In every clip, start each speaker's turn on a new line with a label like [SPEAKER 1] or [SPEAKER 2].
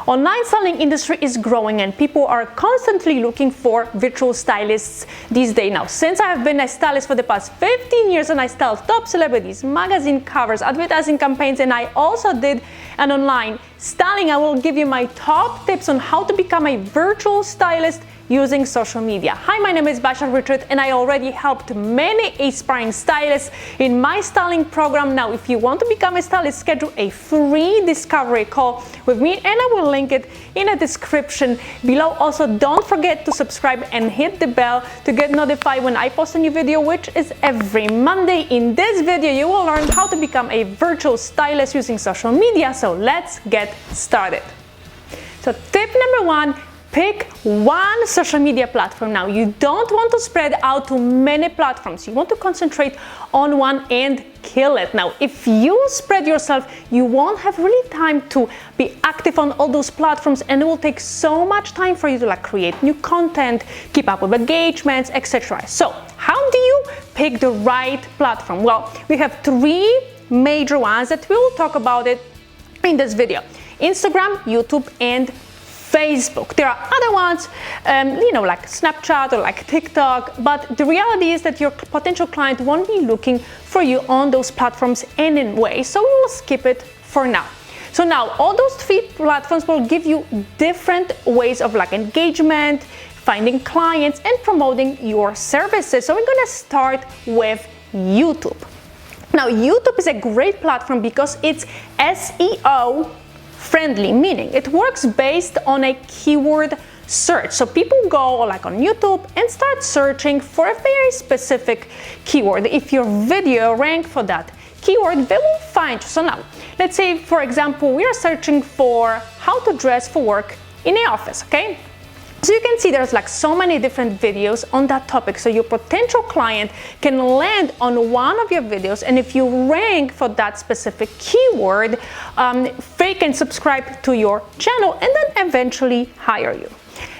[SPEAKER 1] Online styling industry is growing and people are constantly looking for virtual stylists these days. Now, since I have been a stylist for the past 15 years and I styled top celebrities, magazine covers, advertising campaigns, and I also did an online styling, I will give you my top tips on how to become a virtual stylist using social media. Hi, my name is Basia and I already helped many aspiring stylists in my styling program. Now, if you want to become a stylist, schedule a free discovery call with me and I will link it in the description below. Also, don't forget to subscribe and hit the bell to get notified when I post a new video, which is every Monday. In this video, you will learn how to become a virtual stylist using social media. So let's get started. So tip number one, pick one social media platform. Now, you don't want to spread out to many platforms. You want to concentrate on one and kill it. Now, if you spread yourself, you won't have really time to be active on all those platforms, and it will take so much time for you to create new content, keep up with engagements, etc. So, how do you pick the right platform? Well, we have three major ones that we will talk about it in this video: Instagram, YouTube, and Facebook. There are other ones, like Snapchat or like TikTok, but the reality is that your potential client won't be looking for you on those platforms anyway, so we will skip it for now. So now, all those three platforms will give you different ways of engagement, finding clients, and promoting your services. So we're gonna start with YouTube. Now, YouTube is a great platform because it's SEO friendly, meaning it works based on a keyword search. So people go on YouTube and start searching for a very specific keyword. If your video rank for that keyword, they will find you. So now, let's say, for example, we are searching for how to dress for work in the office, okay? So you can see there's so many different videos on that topic. So your potential client can land on one of your videos, and if you rank for that specific keyword, they can subscribe to your channel and then eventually hire you.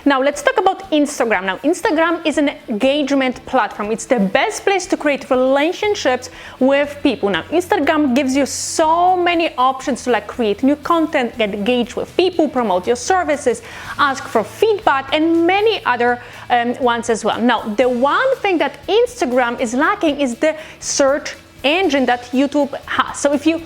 [SPEAKER 1] Now let's talk about Instagram. Now, Instagram is an engagement platform. It's the best place to create relationships with people. Now, Instagram gives you so many options to create new content, get engaged with people, promote your services, ask for feedback, and many other ones as well. Now, the one thing that Instagram is lacking is the search engine that YouTube has. So if you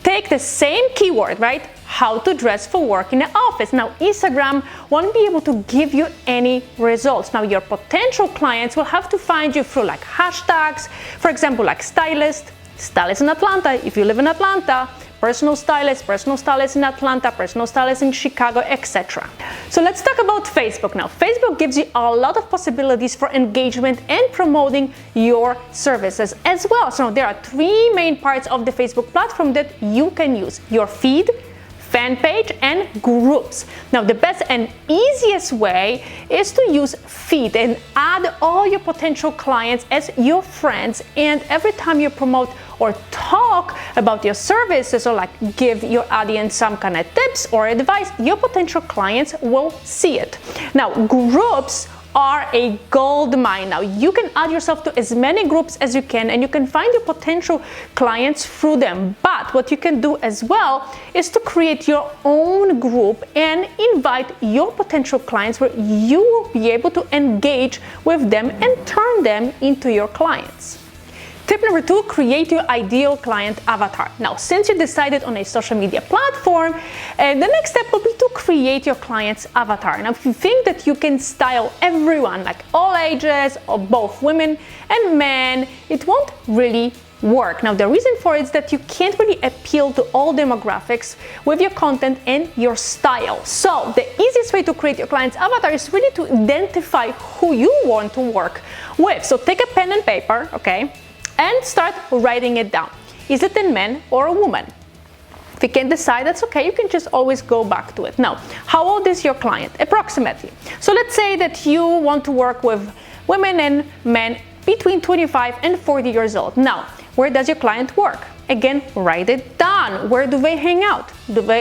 [SPEAKER 1] take the same keyword, right, how to dress for work in the office, now Instagram won't be able to give you any results. Now your potential clients will have to find you through hashtags, for example, stylist in Atlanta, if you live in Atlanta, personal stylist in Atlanta, personal stylist in Chicago, etc. So let's talk about Facebook now. Facebook gives you a lot of possibilities for engagement and promoting your services as well. So there are three main parts of the Facebook platform that you can use: your feed, fan page, and groups. Now, the best and easiest way is to use feed and add all your potential clients as your friends, and every time you promote or talk about your services or give your audience some kind of tips or advice, your potential clients will see it. Now, groups are a gold mine. Now, you can add yourself to as many groups as you can, and you can find your potential clients through them. But what you can do as well is to create your own group and invite your potential clients, where you will be able to engage with them and turn them into your clients. Tip number two, create your ideal client avatar. Now, since you decided on a social media platform, the next step will be to create your client's avatar. Now, if you think that you can style everyone, all ages, or both women and men, it won't really work. Now, the reason for it is that you can't really appeal to all demographics with your content and your style. So the easiest way to create your client's avatar is really to identify who you want to work with. So take a pen and paper, okay, and start writing it down. Is it a man or a woman? If you can't decide, that's okay. You can just always go back to it. Now, how old is your client? Approximately. So let's say that you want to work with women and men between 25 and 40 years old. Now, where does your client work? Again, write it down. Where do they hang out?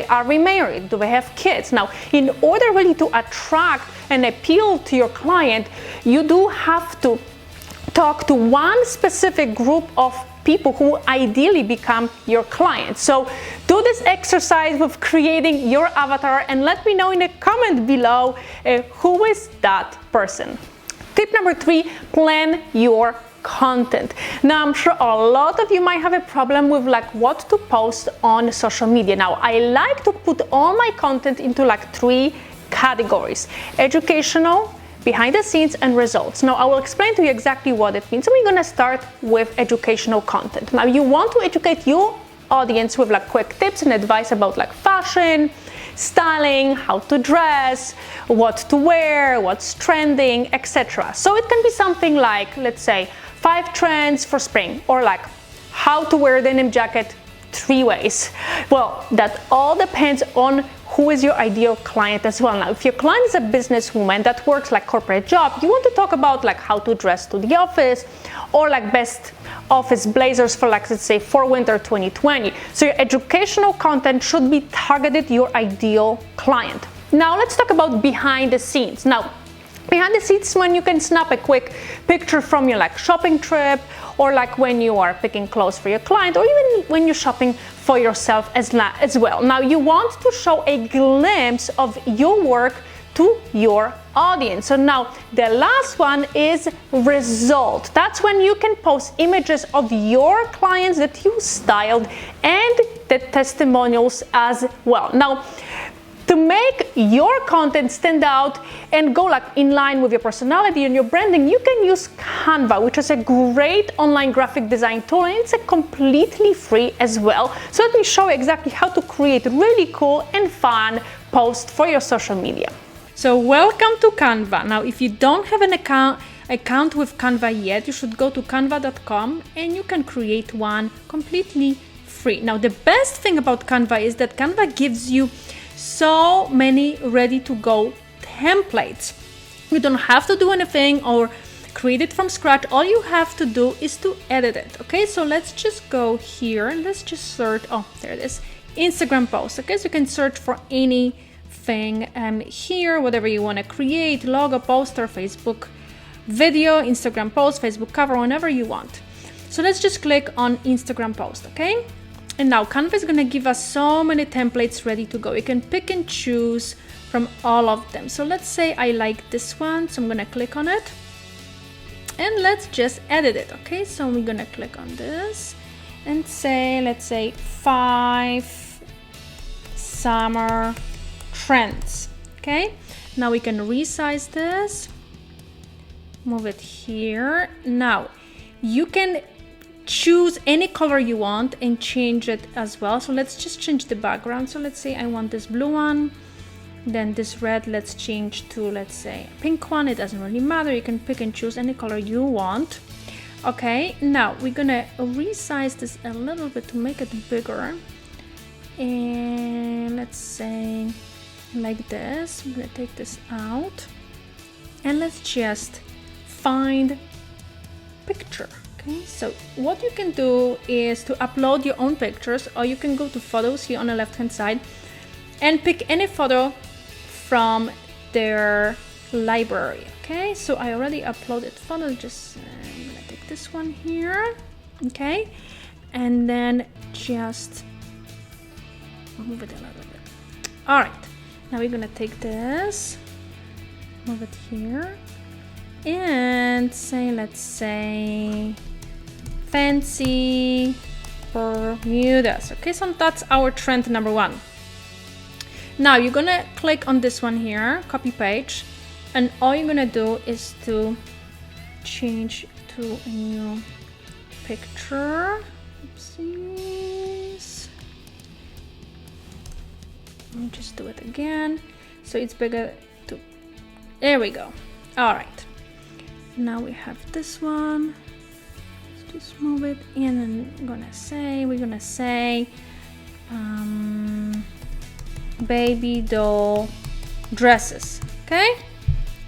[SPEAKER 1] Are they married? Do they have kids? Now, in order really to attract and appeal to your client, you do have to talk to one specific group of people who ideally become your clients. So Do this exercise with creating your avatar and let me know in the comment below who is that person. Tip number 3, plan your content. Now, I'm sure a lot of you might have a problem with like what to post on social media. Now, I like to put all my content into like 3 categories: educational, behind the scenes, and results. Now, I will explain to you exactly what it means. So we're gonna start with educational content. Now, you want to educate your audience with like quick tips and advice about like fashion, styling, how to dress, what to wear, what's trending, etc. So it can be something like, let's say, 5 trends for spring, or like how to wear a denim jacket 3 ways. Well, that all depends on who is your ideal client as well. Now, if your client is a businesswoman that works like corporate job, you want to talk about like how to dress to the office, or like best office blazers for like, let's say, for winter 2020. So your educational content should be targeted your ideal client. Now let's talk about behind the scenes. Now, behind the scenes, when you can snap a quick picture from your like shopping trip, or like when you are picking clothes for your client, or even when you're shopping for yourself as well. Now, you want to show a glimpse of your work to your audience. So now the last one is result. That's when you can post images of your clients that you styled and the testimonials as well. Now, to make your content stand out and go like in line with your personality and your branding, you can use Canva, which is a great online graphic design tool, and it's a completely free as well. So let me show you exactly how to create really cool and fun posts for your social media. So welcome to Canva. Now, if you don't have an account with Canva yet, you should go to canva.com and you can create one completely free. Now, the best thing about Canva is that Canva gives you so many ready to go templates. You don't have to do anything or create it from scratch. All you have to do is to edit it. Okay, so let's just go here and let's just search. Oh, there it is. Instagram post. Okay, so you can search for anything here, whatever you want to create: logo, poster, Facebook video, Instagram post, Facebook cover, whenever you want. So let's just click on Instagram post. Okay. And now Canva is going to give us so many templates ready to go. You can pick and choose from all of them. So let's say I like this one, so I'm going to click on it and let's just edit it. Okay, so we're going to click on this and say, let's say 5 summer trends. Okay, now we can resize this, move it here. Now you can choose any color you want and change it as well. So let's just change the background. So let's say I want this blue one, then this red, let's change to, let's say, a pink one. It doesn't really matter. You can pick and choose any color you want. Okay, now we're gonna resize this a little bit to make it bigger, and let's say like this. I'm gonna take this out and let's just find picture. Okay, so what you can do is to upload your own pictures, or you can go to photos here on the left hand side and pick any photo from their library. Okay, so I already uploaded photo. Just I'm gonna take this one here. Okay, and then just move it a little bit. All right, now we're gonna take this, move it here, and say, let's say, fancy Bermudas. Okay, so that's our trend number 1. Now you're gonna click on this one here, copy page, and all you're gonna do is to change to a new picture. Oopsies. Let me just do it again so it's bigger. There we go. All right, now we have this one. Let's just move it in, and we're gonna say baby doll dresses. Okay,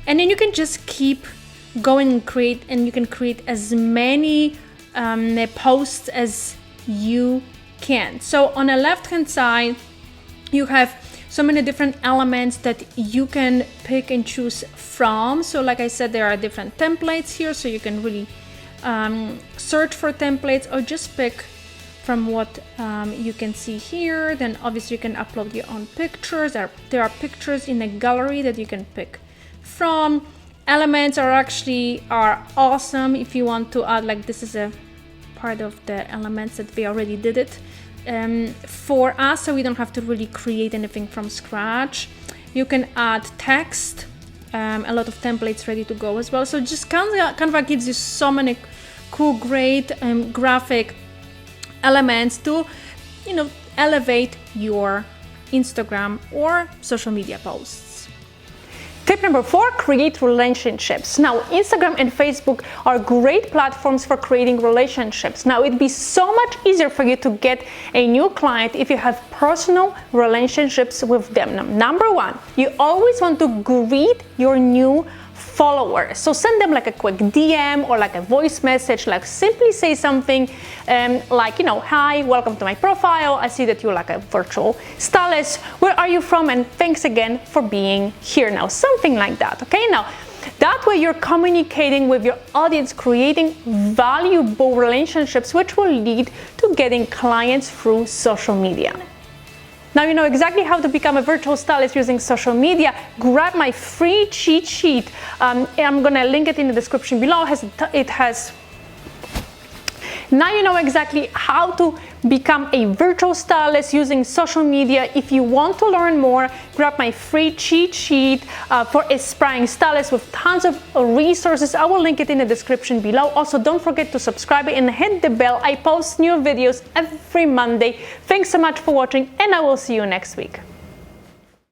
[SPEAKER 1] and then you can just keep going and create, and you can create as many posts as you can. So on the left hand side you have so many different elements that you can pick and choose from. So like I said, there are different templates here, so you can really search for templates or just pick from what you can see here. Then obviously you can upload your own pictures. There are pictures in a gallery that you can pick from. Elements are awesome if you want to add, like this is a part of the elements that we already did it for us, so we don't have to really create anything from scratch. You can add text, a lot of templates ready to go as well. So just Canva gives you so many cool, great graphic elements to, you know, elevate your Instagram or social media posts. Tip number 4, create relationships. Now, Instagram and Facebook are great platforms for creating relationships. Now, it'd be so much easier for you to get a new client if you have personal relationships with them. Now, number 1, you always want to greet your new followers. So send them like a quick DM or like a voice message, like simply say something like, you know, hi, welcome to my profile. I see that you're like a virtual stylist. Where are you from? And thanks again for being here. Now, something like that. Okay, now that way you're communicating with your audience, creating valuable relationships, which will lead to getting clients through social media. Now you know exactly how to become a virtual stylist using social media. Grab my free cheat sheet. I'm gonna link it in the description below. Now you know exactly how to become a virtual stylist using social media. If you want to learn more, grab my free cheat sheet for aspiring stylists with tons of resources. I will link it in the description below. Also, don't forget to subscribe and hit the bell. I post new videos every Monday. Thanks so much for watching, and I will see you next week.